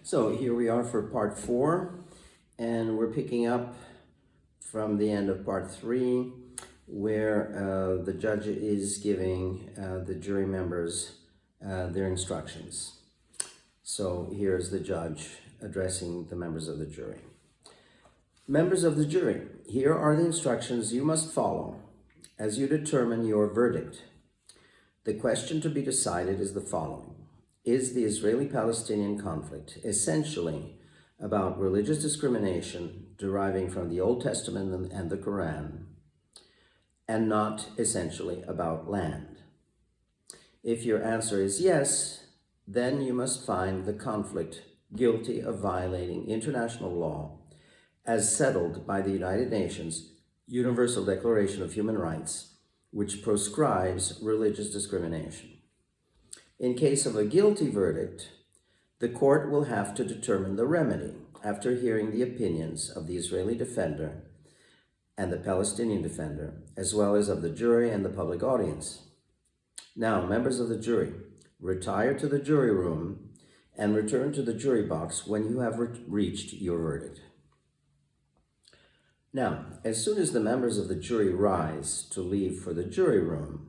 So here we are for part 4, and we're picking up from the end of part 3, where the judge is giving the jury members their instructions. So here's the judge addressing the members of the jury. Members of the jury, here are the instructions you must follow as you determine your verdict. The question to be decided is the following. Is the Israeli-Palestinian conflict essentially about religious discrimination deriving from the Old Testament and the Quran, and not essentially about land? If your answer is yes, then you must find the conflict guilty of violating international law as settled by the United Nations Universal Declaration of Human Rights, which proscribes religious discrimination. In case of a guilty verdict, the court will have to determine the remedy after hearing the opinions of the Israeli defender and the Palestinian defender, as well as of the jury and the public audience. Now, members of the jury, retire to the jury room and return to the jury box when you have reached your verdict. Now, as soon as the members of the jury rise to leave for the jury room,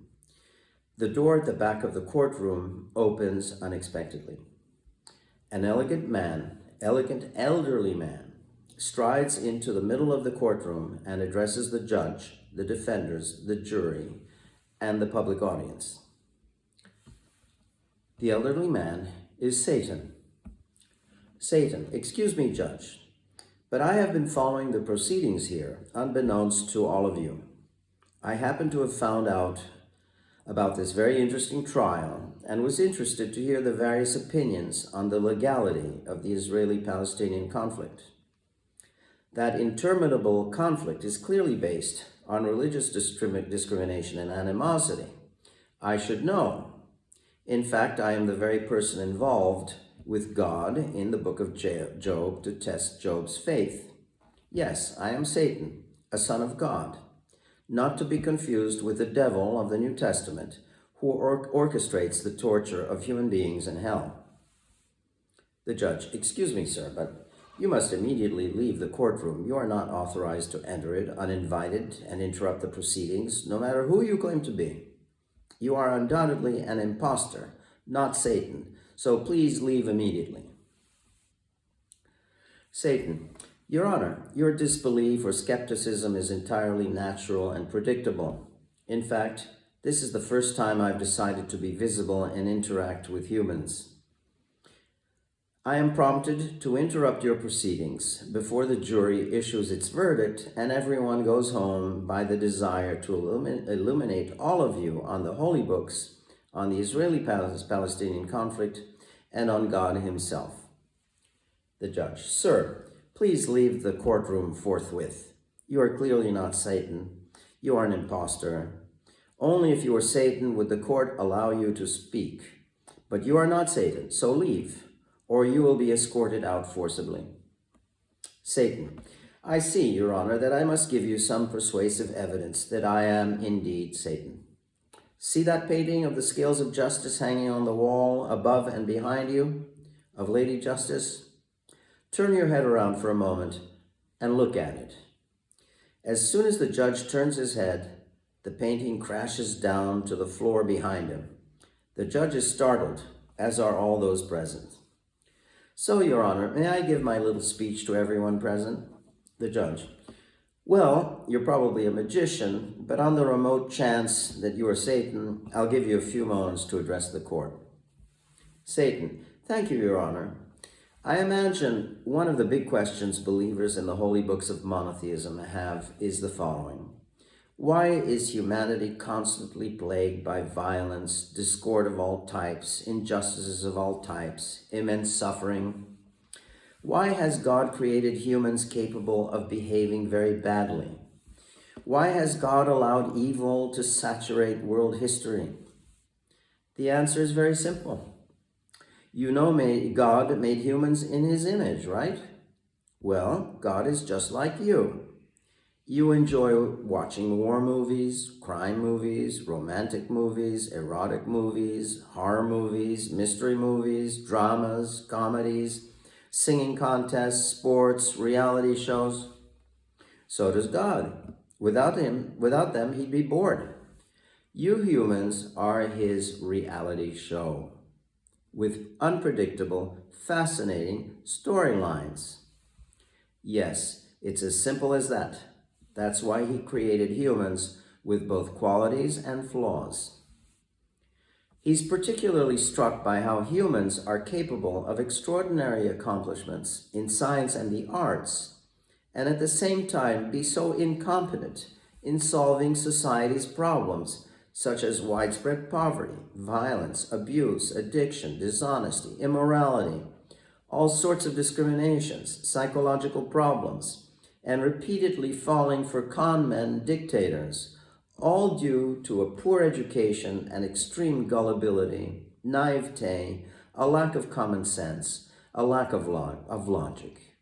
the door at the back of the courtroom opens unexpectedly. An elegant elderly man, strides into the middle of the courtroom and addresses the judge, the defenders, the jury, and the public audience. The elderly man is Satan. Satan, excuse me, Judge, but I have been following the proceedings here, unbeknownst to all of you. I happen to have found out about this very interesting trial and was interested to hear the various opinions on the legality of the Israeli-Palestinian conflict. That interminable conflict is clearly based on religious discrimination and animosity. I should know. In fact, I am the very person involved with God in the book of Job to test Job's faith. Yes, I am Satan, a son of God, not to be confused with the devil of the New Testament, who orchestrates the torture of human beings in hell. The judge, excuse me, sir, but you must immediately leave the courtroom. You are not authorized to enter it uninvited and interrupt the proceedings, no matter who you claim to be. You are undoubtedly an impostor, not Satan, so please leave immediately. Satan, Your Honor, your disbelief or skepticism is entirely natural and predictable. In fact, this is the first time I've decided to be visible and interact with humans. I am prompted to interrupt your proceedings before the jury issues its verdict and everyone goes home by the desire to illuminate all of you on the holy books, on the Israeli-Palestinian conflict, and on God himself. The judge, sir, please leave the courtroom forthwith. You are clearly not Satan. You are an impostor. Only if you were Satan would the court allow you to speak. But you are not Satan, so leave, or you will be escorted out forcibly. Satan, I see, Your Honor, that I must give you some persuasive evidence that I am indeed Satan. See that painting of the scales of justice hanging on the wall above and behind you, of Lady Justice? Turn your head around for a moment and look at it. As soon as the judge turns his head, the painting crashes down to the floor behind him. The judge is startled, as are all those present. So, Your Honor, may I give my little speech to everyone present? The judge, well, you're probably a magician, but on the remote chance that you are Satan, I'll give you a few moments to address the court. Satan, thank you, Your Honor. I imagine one of the big questions believers in the holy books of monotheism have is the following. Why is humanity constantly plagued by violence, discord of all types, injustices of all types, immense suffering? Why has God created humans capable of behaving very badly? Why has God allowed evil to saturate world history? The answer is very simple. You know, God made humans in his image, right? Well, God is just like you. You enjoy watching war movies, crime movies, romantic movies, erotic movies, horror movies, mystery movies, dramas, comedies, singing contests, sports, reality shows. So does God. Without them, he'd be bored. You humans are his reality show with unpredictable, fascinating storylines. Yes, it's as simple as that. That's why he created humans with both qualities and flaws. He's particularly struck by how humans are capable of extraordinary accomplishments in science and the arts, and at the same time be so incompetent in solving society's problems, such as widespread poverty, violence, abuse, addiction, dishonesty, immorality, all sorts of discriminations, psychological problems, and repeatedly falling for con men dictators, all due to a poor education and extreme gullibility, naivete, a lack of common sense, a lack of logic.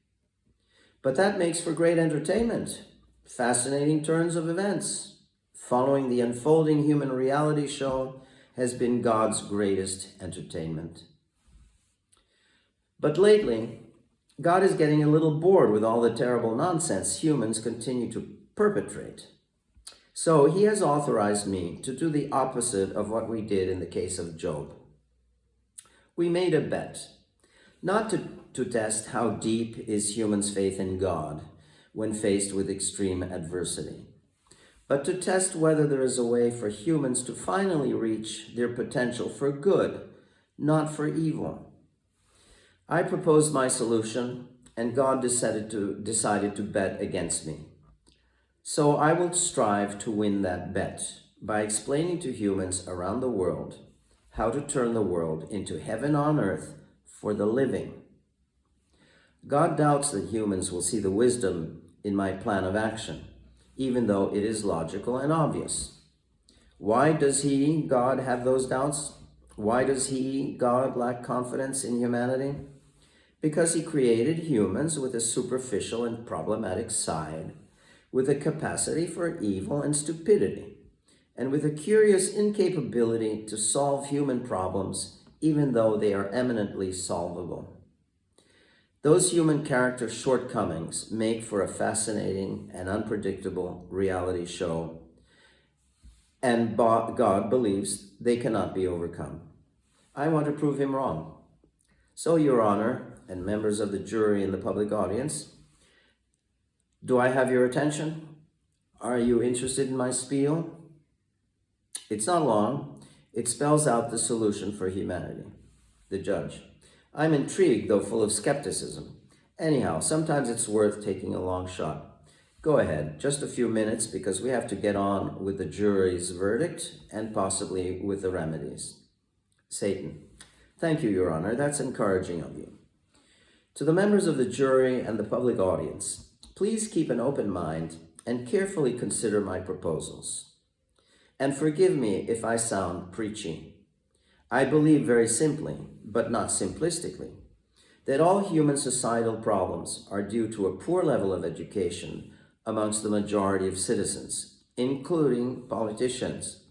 But that makes for great entertainment, fascinating turns of events. Following the unfolding human reality show has been God's greatest entertainment. But lately, God is getting a little bored with all the terrible nonsense humans continue to perpetrate. So he has authorized me to do the opposite of what we did in the case of Job. We made a bet, not to test how deep is humans' faith in God when faced with extreme adversity, but to test whether there is a way for humans to finally reach their potential for good, not for evil. I proposed my solution, and God decided to bet against me. So I will strive to win that bet by explaining to humans around the world how to turn the world into heaven on earth for the living. God doubts that humans will see the wisdom in my plan of action, even though it is logical and obvious. Why does he, God, have those doubts? Why does he, God, lack confidence in humanity? Because he created humans with a superficial and problematic side, with a capacity for evil and stupidity, and with a curious incapability to solve human problems, even though they are eminently solvable. Those human character shortcomings make for a fascinating and unpredictable reality show, and God believes they cannot be overcome. I want to prove him wrong. So, Your Honor, and members of the jury and the public audience, do I have your attention? Are you interested in my spiel? It's not long. It spells out the solution for humanity. The judge. I'm intrigued, though full of skepticism. Anyhow, sometimes it's worth taking a long shot. Go ahead, just a few minutes, because we have to get on with the jury's verdict and possibly with the remedies. Satan. Thank you, Your Honor. That's encouraging of you. To the members of the jury and the public audience, please keep an open mind and carefully consider my proposals. And forgive me if I sound preachy. I believe very simply, but not simplistically, that all human societal problems are due to a poor level of education amongst the majority of citizens, including politicians.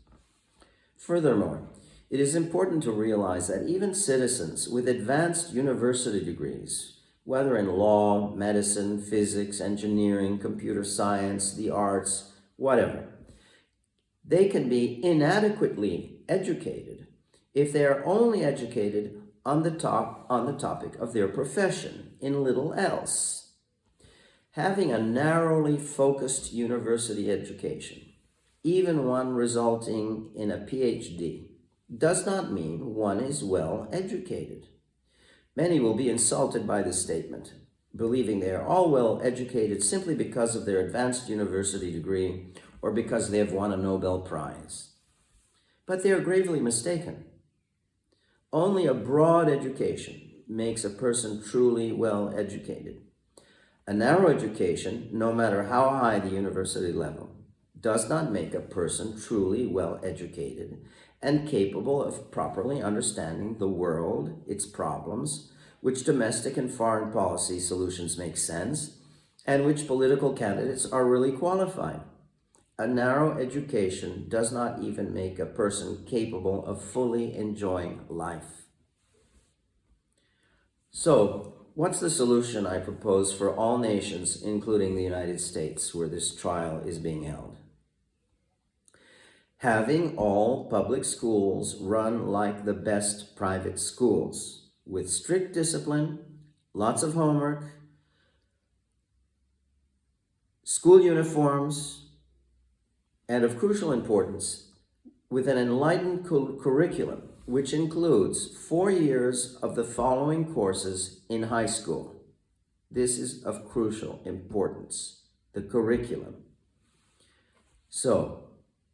Furthermore, it is important to realize that even citizens with advanced university degrees, whether in law, medicine, physics, engineering, computer science, the arts, whatever, they can be inadequately educated if they are only educated on the topic of their profession, in little else. Having a narrowly focused university education, even one resulting in a PhD, does not mean one is well educated. Many will be insulted by this statement, believing they are all well educated simply because of their advanced university degree or because they have won a Nobel Prize. But they are gravely mistaken. Only a broad education makes a person truly well educated. A narrow education, no matter how high the university level, does not make a person truly well educated and capable of properly understanding the world, its problems, which domestic and foreign policy solutions make sense, and which political candidates are really qualified. A narrow education does not even make a person capable of fully enjoying life. So, What's the solution I propose for all nations, including the United States, where this trial is being held? Having all public schools run like the best private schools, with strict discipline, lots of homework, school uniforms, and of crucial importance, with an enlightened curriculum, which includes 4 years of the following courses in high school. This is of crucial importance, the curriculum. So,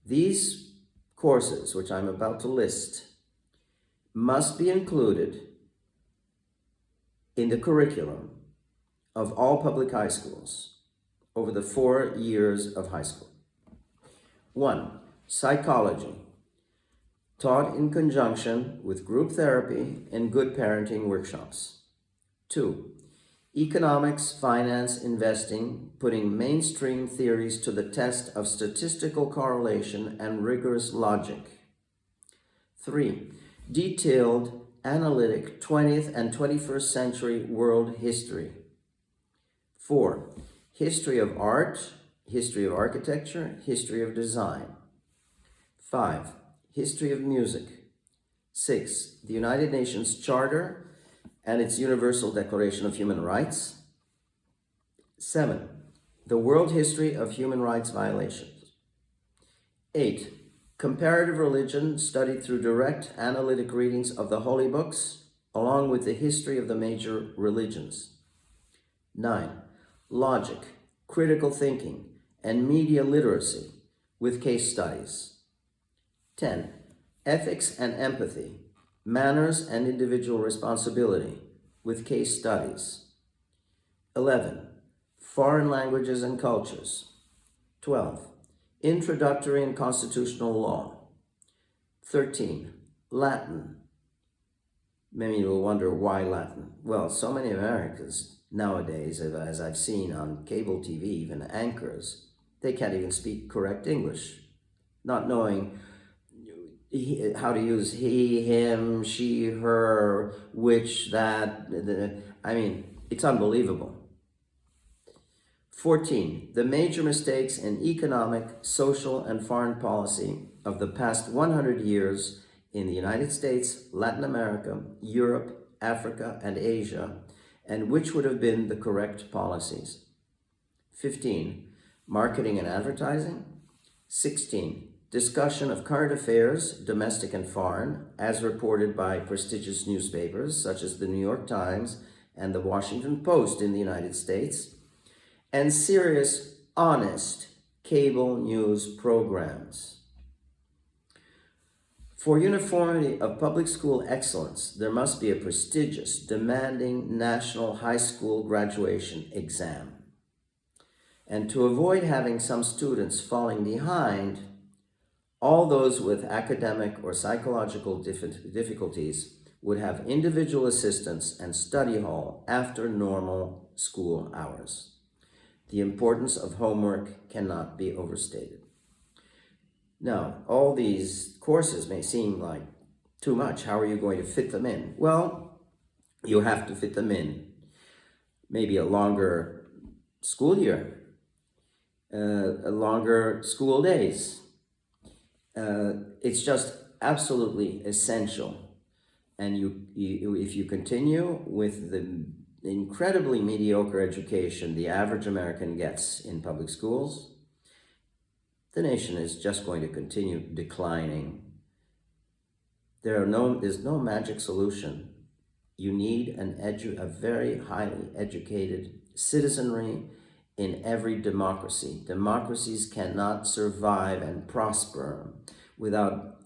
these courses, which I'm about to list, must be included in the curriculum of all public high schools over the 4 years of high school. 1. Psychology, taught in conjunction with group therapy and good parenting workshops. 2. Economics, finance, investing, putting mainstream theories to the test of statistical correlation and rigorous logic. 3. Detailed, analytic 20th and 21st century world history. 4. History of art, history of architecture, history of design. 5. History of music. 6. The United Nations Charter and its Universal Declaration of Human Rights. 7. The world history of human rights violations. 8. Comparative religion studied through direct analytic readings of the holy books, along with the history of the major religions. 9. Logic, critical thinking, and media literacy with case studies. 10. Ethics and empathy, manners and individual responsibility with case studies. 11. Foreign languages and cultures. 12. Introductory and constitutional law. 13. Latin. Many will wonder why Latin. Well, so many Americans nowadays, as I've seen on cable TV, even anchors, they can't even speak correct English, not knowing how to use he, him, she, her, which, that. I mean, it's unbelievable. 14. The major mistakes in economic, social, and foreign policy of the past 100 years in the United States, Latin America, Europe, Africa, and Asia, and which would have been the correct policies. 15. Marketing and advertising. 16. Discussion of current affairs, domestic and foreign, as reported by prestigious newspapers such as the New York Times and the Washington Post in the United States, and serious, honest cable news programs. For uniformity of public school excellence, there must be a prestigious, demanding national high school graduation exam. And to avoid having some students falling behind, all those with academic or psychological difficulties would have individual assistance and study hall after normal school hours. The importance of homework cannot be overstated. Now, all these courses may seem like too much. How are you going to fit them in? Well, you have to fit them in. Maybe a longer school year, a longer school days. It's just absolutely essential. And if you continue with the incredibly mediocre education the average American gets in public schools, the nation is just going to continue declining. There's no magic solution. You need a very highly educated citizenry in every democracy. Democracies cannot survive and prosper without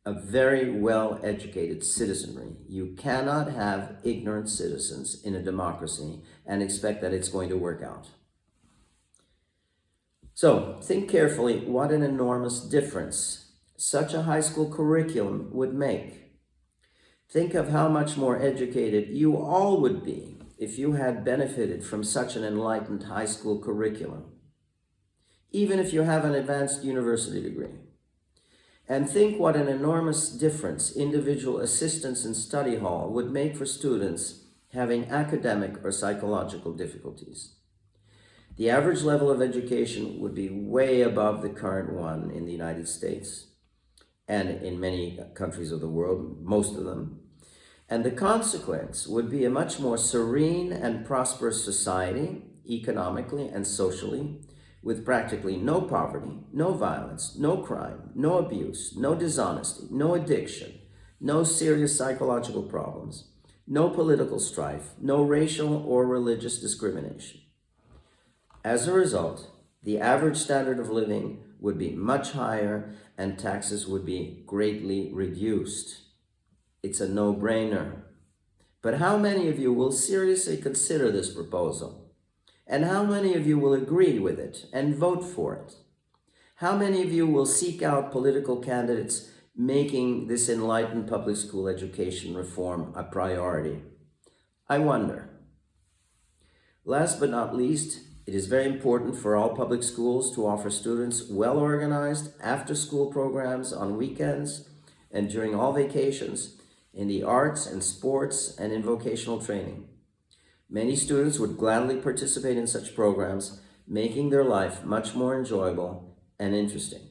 a very well-educated citizenry. You cannot have ignorant citizens in a democracy and expect that it's going to work out. So think carefully what an enormous difference such a high school curriculum would make. Think of how much more educated you all would be if you had benefited from such an enlightened high school curriculum, even if you have an advanced university degree. And think what an enormous difference individual assistance in study hall would make for students having academic or psychological difficulties. The average level of education would be way above the current one in the United States and in many countries of the world, most of them. And the consequence would be a much more serene and prosperous society, economically and socially, with practically no poverty, no violence, no crime, no abuse, no dishonesty, no addiction, no serious psychological problems, no political strife, no racial or religious discrimination. As a result, the average standard of living would be much higher and taxes would be greatly reduced. It's a no-brainer. But how many of you will seriously consider this proposal? And how many of you will agree with it and vote for it? How many of you will seek out political candidates making this enlightened public school education reform a priority? I wonder. Last but not least, it is very important for all public schools to offer students well-organized after-school programs on weekends and during all vacations in the arts and sports and in vocational training. Many students would gladly participate in such programs, making their life much more enjoyable and interesting.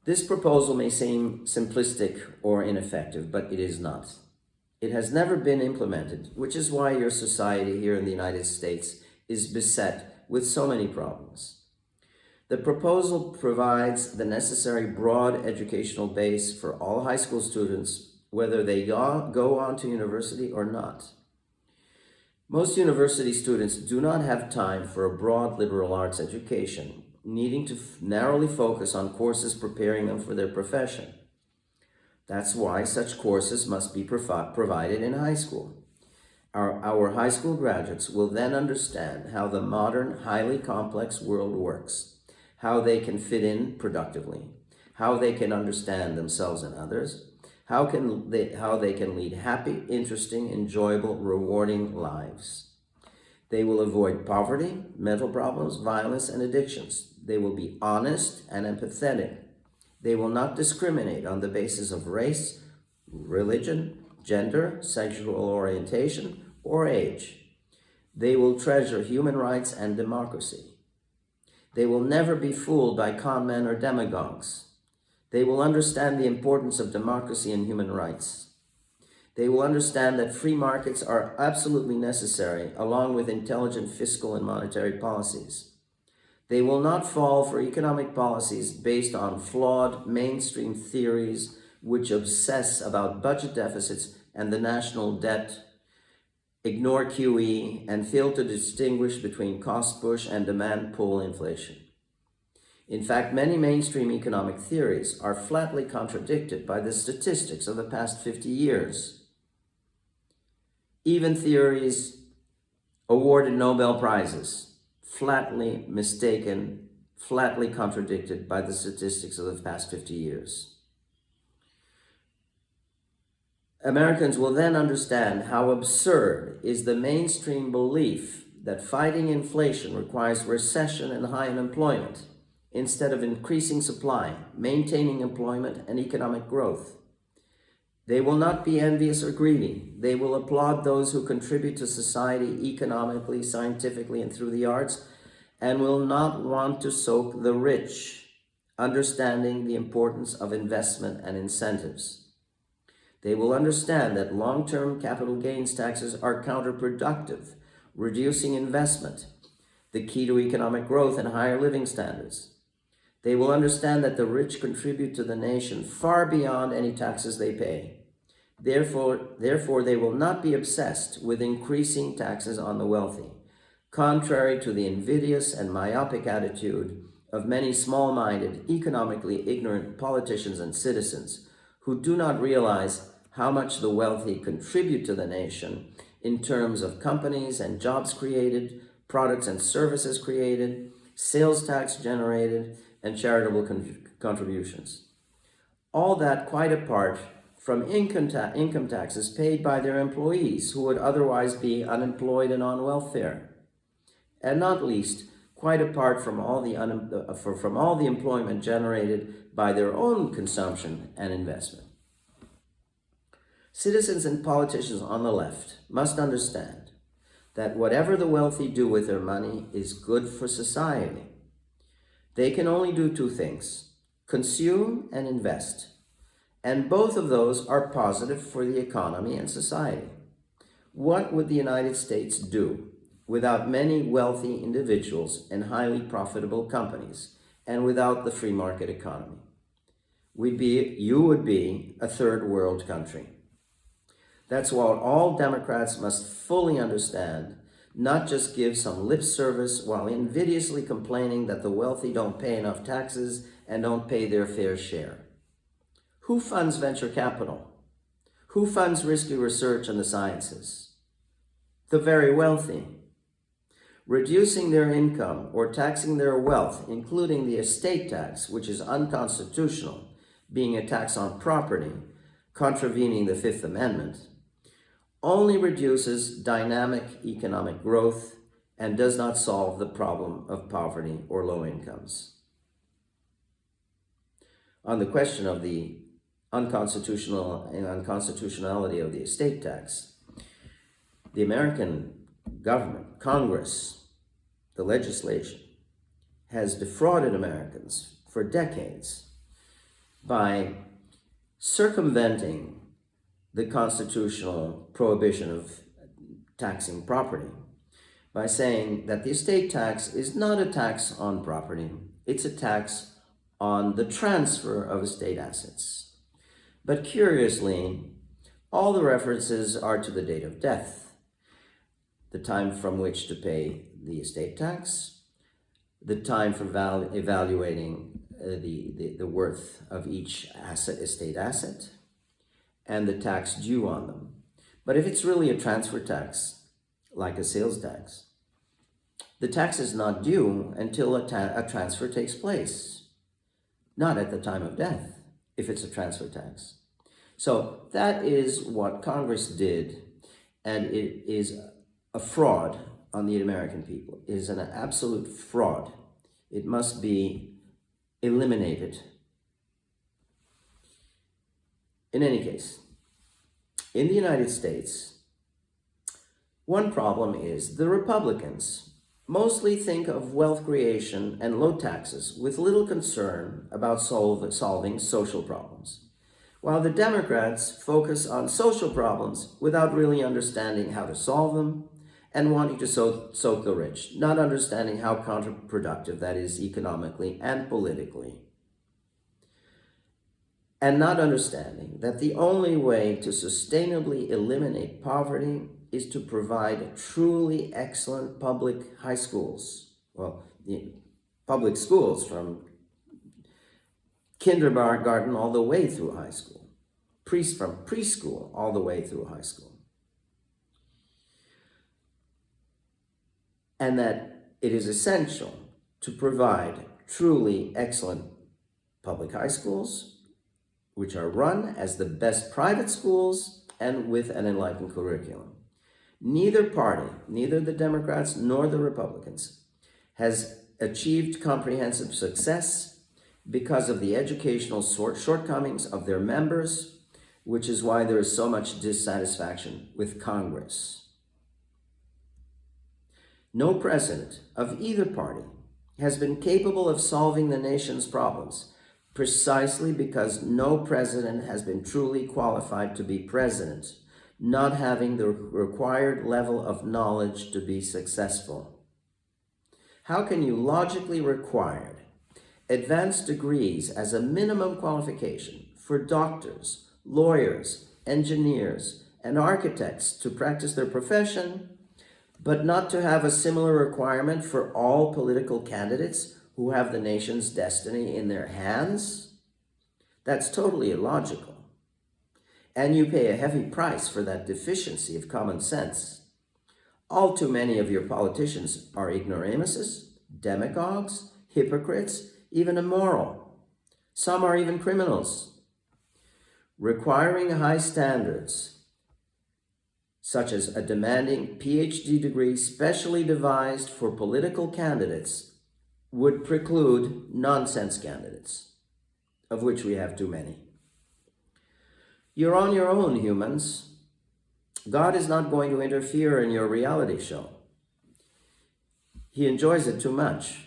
This proposal may seem simplistic or ineffective, but it is not. It has never been implemented, which is why your society here in the United States is beset with so many problems. The proposal provides the necessary broad educational base for all high school students, whether they go on to university or not. Most university students do not have time for a broad liberal arts education, needing to narrowly focus on courses preparing them for their profession. That's why such courses must be provided in high school. Our high school graduates will then understand how the modern, highly complex world works, how they can fit in productively, how they can understand themselves and others, how they can lead happy, interesting, enjoyable, rewarding lives. They will avoid poverty, mental problems, violence, and addictions. They will be honest and empathetic. They will not discriminate on the basis of race, religion, gender, sexual orientation, or age. They will treasure human rights and democracy. They will never be fooled by con men or demagogues. They will understand the importance of democracy and human rights. They will understand that free markets are absolutely necessary, along with intelligent fiscal and monetary policies. They will not fall for economic policies based on flawed mainstream theories which obsess about budget deficits and the national debt, ignore QE, and fail to distinguish between cost push and demand pull inflation. In fact, many mainstream economic theories are flatly contradicted by the statistics of the past 50 years. Even theories awarded Nobel Prizes, flatly mistaken, flatly contradicted by the statistics of the past 50 years. Americans will then understand how absurd is the mainstream belief that fighting inflation requires recession and high unemployment, instead of increasing supply, maintaining employment, and economic growth. They will not be envious or greedy. They will applaud those who contribute to society economically, scientifically, and through the arts, and will not want to soak the rich, understanding the importance of investment and incentives. They will understand that long-term capital gains taxes are counterproductive, reducing investment, the key to economic growth and higher living standards. They will understand that the rich contribute to the nation far beyond any taxes they pay. Therefore, they will not be obsessed with increasing taxes on the wealthy, contrary to the invidious and myopic attitude of many small-minded, economically ignorant politicians and citizens who do not realize how much the wealthy contribute to the nation in terms of companies and jobs created, products and services created, sales tax generated, and charitable contributions. All that quite apart from income taxes paid by their employees who would otherwise be unemployed and on welfare. And not least, quite apart from all the employment generated by their own consumption and investment. Citizens and politicians on the left must understand that whatever the wealthy do with their money is good for society. They can only do two things: consume and invest. And both of those are positive for the economy and society. What would the United States do without many wealthy individuals and highly profitable companies, and without the free market economy? You would be a third world country. That's what all Democrats must fully understand, not just give some lip service while invidiously complaining that the wealthy don't pay enough taxes and don't pay their fair share. Who funds venture capital? Who funds risky research in the sciences? The very wealthy. Reducing their income or taxing their wealth, including the estate tax, which is unconstitutional, being a tax on property, contravening the Fifth Amendment, only reduces dynamic economic growth and does not solve the problem of poverty or low incomes. On the question of the unconstitutionality of the estate tax, the American government, Congress, the legislation, has defrauded Americans for decades by circumventing the constitutional prohibition of taxing property by saying that the estate tax is not a tax on property, it's a tax on the transfer of estate assets. But curiously, all the references are to the date of death, the time from which to pay the estate tax, the time for evaluating the worth of each estate asset, and the tax due on them. But if it's really a transfer tax, like a sales tax, the tax is not due until a transfer takes place, not at the time of death, if it's a transfer tax. So that is what Congress did, and it is a fraud on the American people. It is an absolute fraud. It must be eliminated. In any case, in the United States, one problem is the Republicans mostly think of wealth creation and low taxes with little concern about solving social problems, while the Democrats focus on social problems without really understanding how to solve them and wanting to soak the rich, not understanding how counterproductive that is economically and politically, and not understanding that the only way to sustainably eliminate poverty is to provide truly excellent public high schools. Well, public schools from kindergarten all the way through high school, from preschool all the way through high school. And that it is essential to provide truly excellent public high schools, which are run as the best private schools and with an enlightened curriculum. Neither party, neither the Democrats nor the Republicans, has achieved comprehensive success because of the educational shortcomings of their members, which is why there is so much dissatisfaction with Congress. No president of either party has been capable of solving the nation's problems, precisely because no president has been truly qualified to be president, not having the required level of knowledge to be successful. How can you logically require advanced degrees as a minimum qualification for doctors, lawyers, engineers, and architects to practice their profession, but not to have a similar requirement for all political candidates who have the nation's destiny in their hands? That's totally illogical. And you pay a heavy price for that deficiency of common sense. All too many of your politicians are ignoramuses, demagogues, hypocrites, even immoral. Some are even criminals. Requiring high standards, such as a demanding PhD degree specially devised for political candidates, would preclude nonsense candidates, of which we have too many. You're on your own, humans. God is not going to interfere in your reality show. He enjoys it too much.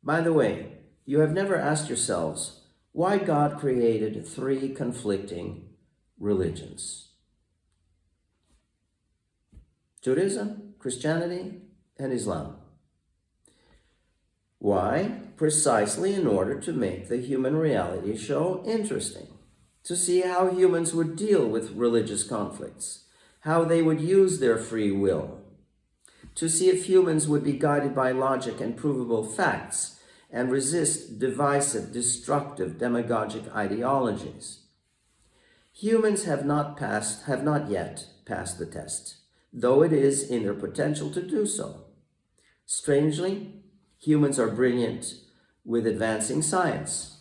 By the way, you have never asked yourselves why God created three conflicting religions: Judaism, Christianity, and Islam. Why? Precisely in order to make the human reality show interesting, to see how humans would deal with religious conflicts, how they would use their free will, to see if humans would be guided by logic and provable facts and resist divisive, destructive, demagogic ideologies. Humans have not yet passed the test, though it is in their potential to do so. Strangely, humans are brilliant with advancing science.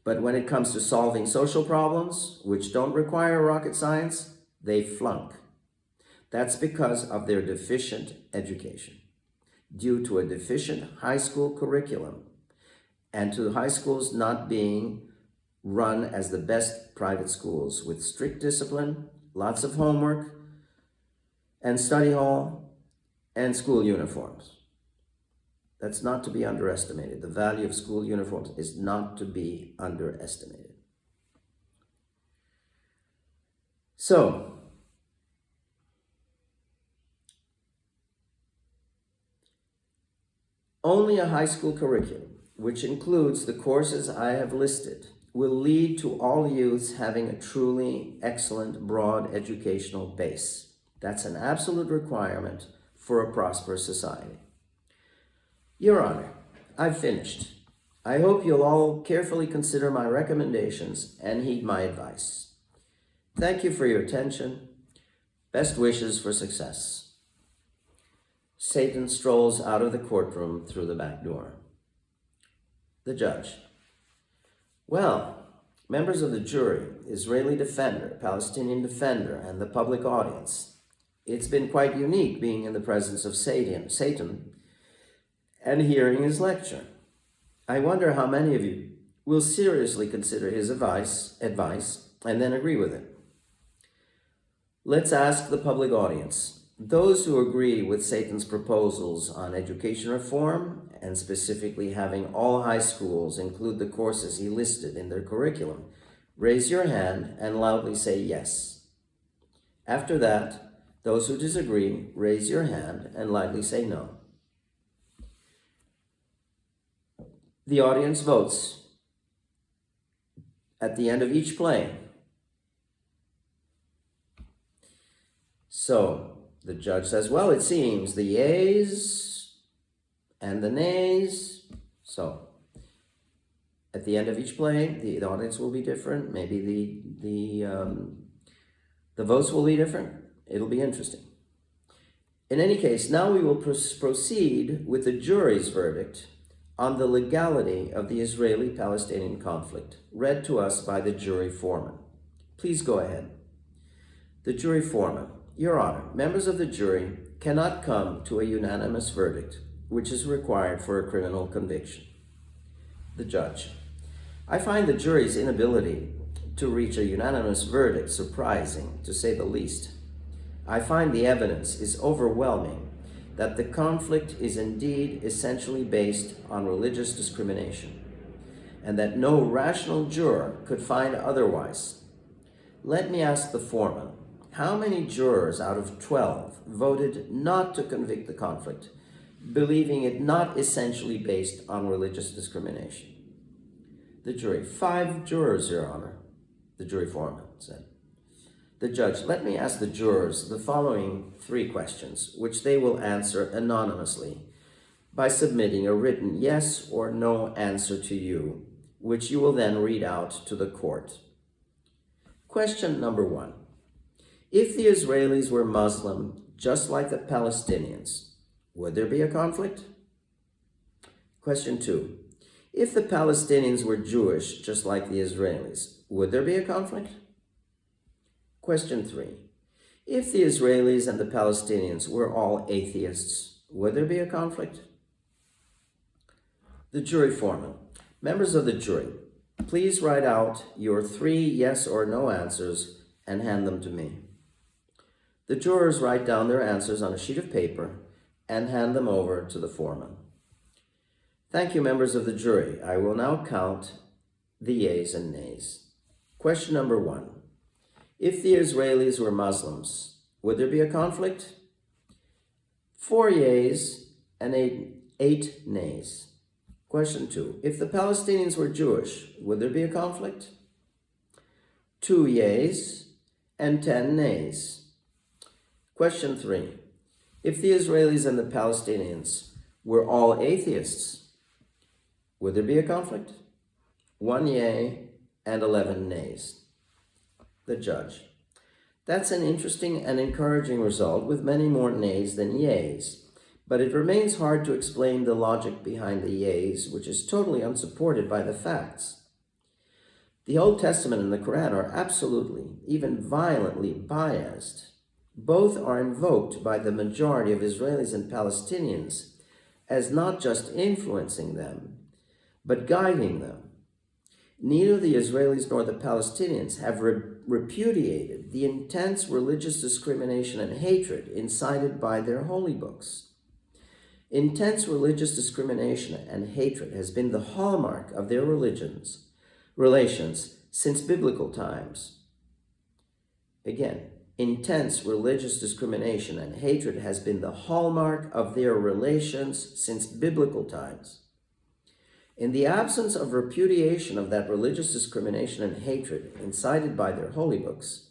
But when it comes to solving social problems, which don't require rocket science, they flunk. That's because of their deficient education, due to a deficient high school curriculum, and to high schools not being run as the best private schools with strict discipline, lots of homework, and study hall, and school uniforms. That's not to be underestimated. The value of school uniforms is not to be underestimated. So, only a high school curriculum, which includes the courses I have listed, will lead to all youths having a truly excellent, broad educational base. That's an absolute requirement for a prosperous society. Your Honor, I've finished. I hope you'll all carefully consider my recommendations and heed my advice. Thank you for your attention. Best wishes for success. Satan strolls out of the courtroom through the back door. The judge. Well, members of the jury, Israeli defender, Palestinian defender, and the public audience, it's been quite unique being in the presence of Satan and hearing his lecture. I wonder how many of you will seriously consider his advice and then agree with it. Let's ask the public audience, those who agree with Satan's proposals on education reform, and specifically having all high schools include the courses he listed in their curriculum, raise your hand and loudly say yes. After that, those who disagree, raise your hand and loudly say no. The audience votes at the end of each play. So the judge says, well, it seems the yeas and the nays. So at the end of each play, the audience will be different. Maybe the votes will be different. It'll be interesting. In any case, now we will proceed with the jury's verdict on the legality of the Israeli-Palestinian conflict, read to us by the jury foreman. Please go ahead. The jury foreman. Your Honor, members of the jury cannot come to a unanimous verdict, which is required for a criminal conviction. The judge. I find the jury's inability to reach a unanimous verdict surprising, to say the least. I find the evidence is overwhelming that the conflict is indeed essentially based on religious discrimination, and that no rational juror could find otherwise. Let me ask the foreman, how many jurors out of 12 voted not to convict the conflict, believing it not essentially based on religious discrimination? The jury. 5 jurors, Your Honor, the jury foreman said. The judge. Let me ask the jurors the following 3 questions, which they will answer anonymously by submitting a written yes or no answer to you, which you will then read out to the court. Question number 1. If the Israelis were Muslim, just like the Palestinians, would there be a conflict? Question 2. If the Palestinians were Jewish, just like the Israelis, would there be a conflict? Question 3. If the Israelis and the Palestinians were all atheists, would there be a conflict? The jury foreman. Members of the jury, Please write out your 3 yes or no answers and hand them to me. The jurors write down their answers on a sheet of paper and hand them over to the foreman. Thank you, members of the jury. I will now count the yeas and nays. Question number 1. If the Israelis were Muslims, would there be a conflict? 4 yeas and 8 nays. Question 2. If the Palestinians were Jewish, would there be a conflict? 2 yeas and 10 nays. Question 3. If the Israelis and the Palestinians were all atheists, would there be a conflict? 1 yea and 11 nays. The judge. That's an interesting and encouraging result with many more nays than yeas, but it remains hard to explain the logic behind the yeas, which is totally unsupported by the facts. The Old Testament and the Quran are absolutely, even violently biased. Both are invoked by the majority of Israelis and Palestinians as not just influencing them, but guiding them. Neither the Israelis nor the Palestinians have repudiated the intense religious discrimination and hatred incited by their holy books. Intense religious discrimination and hatred has been the hallmark of their relations since biblical times. Again, intense religious discrimination and hatred has been the hallmark of their relations since biblical times. In the absence of repudiation of that religious discrimination and hatred incited by their holy books,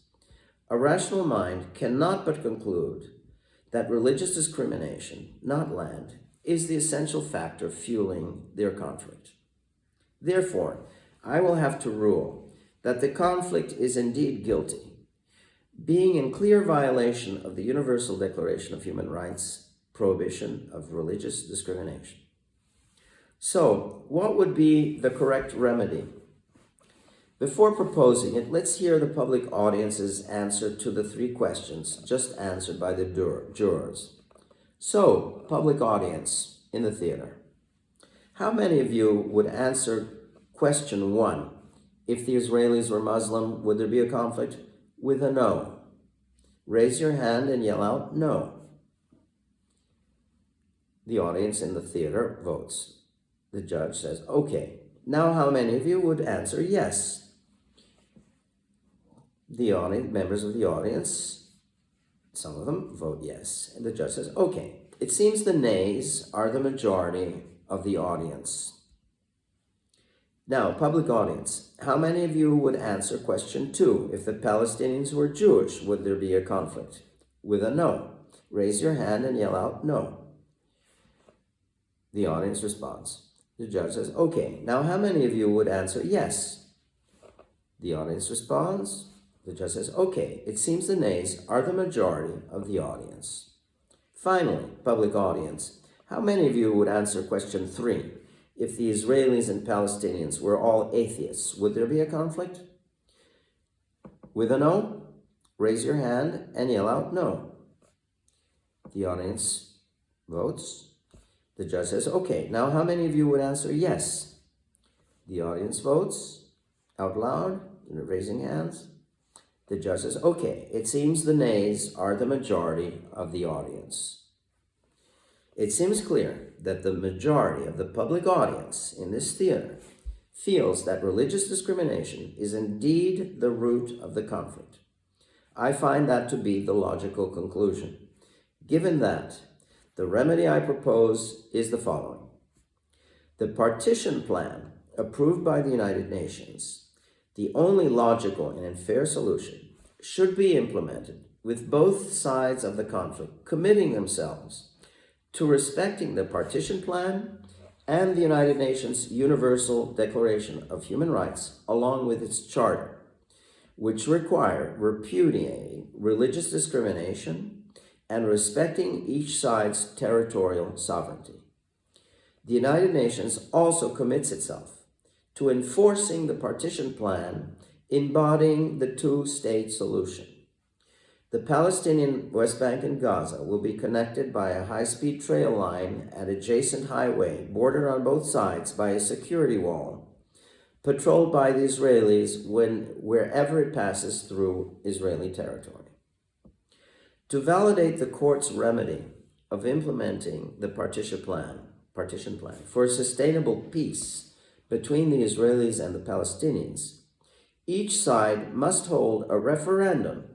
a rational mind cannot but conclude that religious discrimination, not land, is the essential factor fueling their conflict. Therefore, I will have to rule that the conflict is indeed guilty, being in clear violation of the Universal Declaration of Human Rights, prohibition of religious discrimination. So, what would be the correct remedy? Before proposing it, let's hear the public audience's answer to the 3 questions just answered by the jurors. So, public audience in the theater, how many of you would answer question 1? If the Israelis were Muslim, would there be a conflict? With a no. Raise your hand and yell out no. The audience in the theater votes. The judge says, okay. Now how many of you would answer yes? The audience, members of the audience, some of them vote yes. And the judge says, okay. It seems the nays are the majority of the audience. Now, public audience, how many of you would answer question 2? If the Palestinians were Jewish, would there be a conflict? With a no. Raise your hand and yell out no. The audience responds. The judge says, okay, now how many of you would answer yes? The audience responds. The judge says, okay, it seems the nays are the majority of the audience. Finally, public audience, how many of you would answer question 3? If the Israelis and Palestinians were all atheists, would there be a conflict? With a no, raise your hand and yell out no. The audience votes. The judge says, okay, now how many of you would answer yes? The audience votes out loud, raising hands. The judge says, okay, it seems the nays are the majority of the audience. It seems clear that the majority of the public audience in this theater feels that religious discrimination is indeed the root of the conflict. I find that to be the logical conclusion. Given that, the remedy I propose is the following. The partition plan approved by the United Nations, the only logical and fair solution, should be implemented with both sides of the conflict committing themselves to respecting the partition plan and the United Nations Universal Declaration of Human Rights, along with its charter, which require repudiating religious discrimination and respecting each side's territorial sovereignty. The United Nations also commits itself to enforcing the partition plan, embodying the 2-state solution. The Palestinian West Bank and Gaza will be connected by a high-speed trail line and adjacent highway bordered on both sides by a security wall, patrolled by the Israelis wherever it passes through Israeli territory. To validate the court's remedy of implementing the partition plan for a sustainable peace between the Israelis and the Palestinians, each side must hold a referendum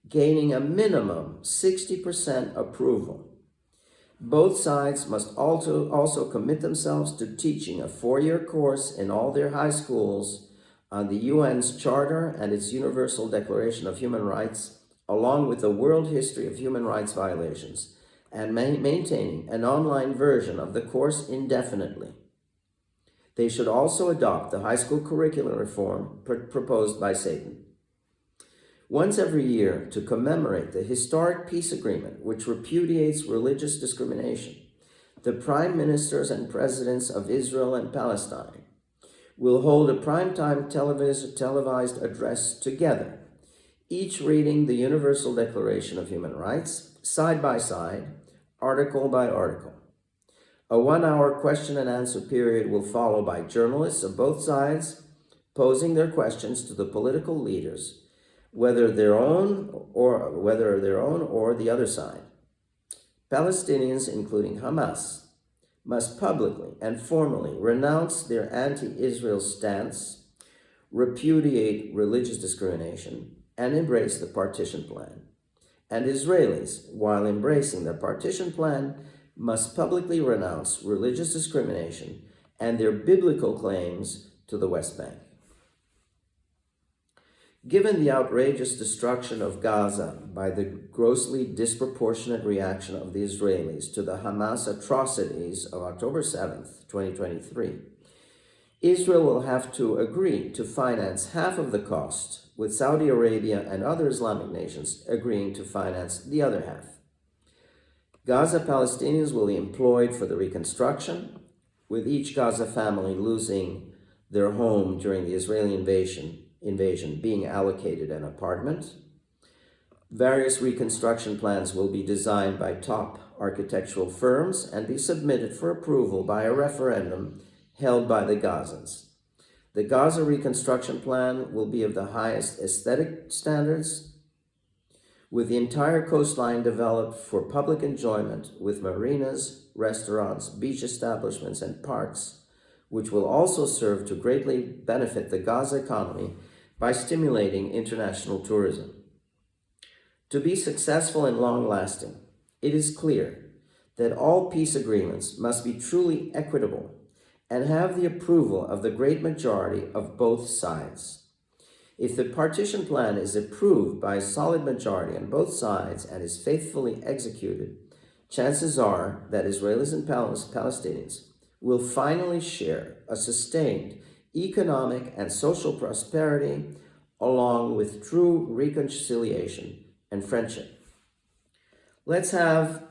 gaining a minimum 60% approval. Both sides must also commit themselves to teaching a 4-year course in all their high schools on the UN's Charter and its Universal Declaration of Human Rights, along with the world history of human rights violations, and maintaining an online version of the course indefinitely. They should also adopt the high school curriculum reform proposed by Satan. Once every year, to commemorate the historic peace agreement which repudiates religious discrimination, the prime ministers and presidents of Israel and Palestine will hold a primetime televised address together, each reading the Universal Declaration of Human Rights, side by side, article by article. A 1-hour question and answer period will follow by journalists of both sides posing their questions to the political leaders, whether their own or the other side. Palestinians, including Hamas, must publicly and formally renounce their anti-Israel stance, repudiate religious discrimination, and embrace the partition plan. And Israelis, while embracing the partition plan, must publicly renounce religious discrimination and their biblical claims to the West Bank. Given the outrageous destruction of Gaza by the grossly disproportionate reaction of the Israelis to the Hamas atrocities of October 7th, 2023, Israel will have to agree to finance half of the cost, with Saudi Arabia and other Islamic nations agreeing to finance the other half. Gaza Palestinians will be employed for the reconstruction, with each Gaza family losing their home during the Israeli invasion being allocated an apartment. Various reconstruction plans will be designed by top architectural firms and be submitted for approval by a referendum held by the Gazans. The Gaza reconstruction plan will be of the highest aesthetic standards, with the entire coastline developed for public enjoyment with marinas, restaurants, beach establishments, and parks, which will also serve to greatly benefit the Gaza economy by stimulating international tourism. To be successful and long-lasting, it is clear that all peace agreements must be truly equitable and have the approval of the great majority of both sides. If the partition plan is approved by a solid majority on both sides and is faithfully executed, chances are that Israelis and Palestinians will finally share a sustained economic and social prosperity, along with true reconciliation and friendship. Let's have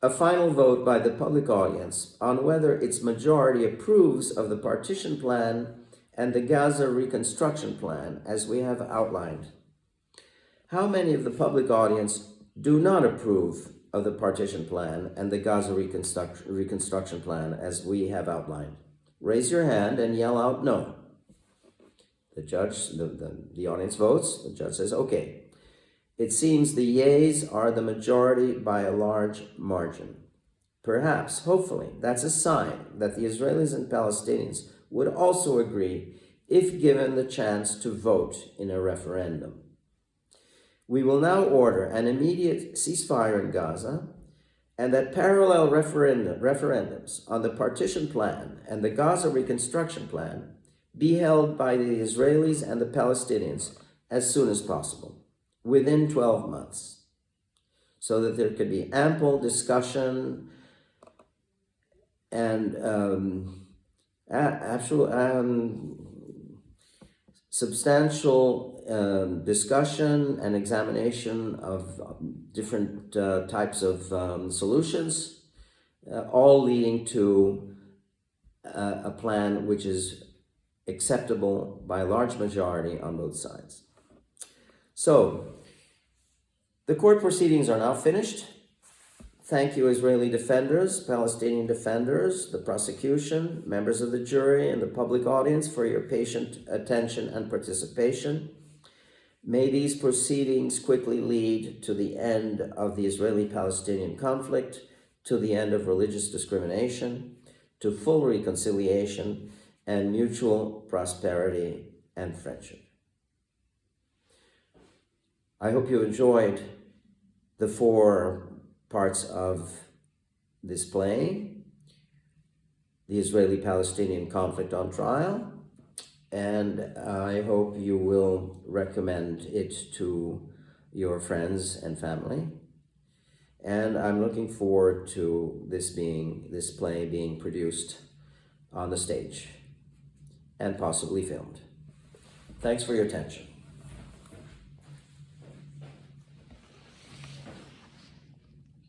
a final vote by the public audience on whether its majority approves of the partition plan and the Gaza reconstruction plan as we have outlined. How many of the public audience do not approve of the partition plan and the Gaza reconstruction plan as we have outlined? Raise your hand and yell out no. The audience votes. The judge says, okay. It seems the yeas are the majority by a large margin. Perhaps, hopefully, that's a sign that the Israelis and Palestinians would also agree if given the chance to vote in a referendum. We will now order an immediate ceasefire in Gaza and that parallel referendums on the partition plan and the Gaza reconstruction plan be held by the Israelis and the Palestinians as soon as possible, within 12 months, so that there could be ample discussion and substantial discussion and examination of different types of solutions, all leading to a plan which is acceptable by a large majority on both sides. So, the court proceedings are now finished. Thank you, Israeli defenders, Palestinian defenders, the prosecution, members of the jury, and the public audience for your patient attention and participation. May these proceedings quickly lead to the end of the Israeli-Palestinian conflict, to the end of religious discrimination, to full reconciliation and mutual prosperity and friendship. I hope you enjoyed the 4 parts of this play, the Israeli-Palestinian conflict on trial, and I hope you will recommend it to your friends and family. And I'm looking forward to this play being produced on the stage and possibly filmed. Thanks for your attention.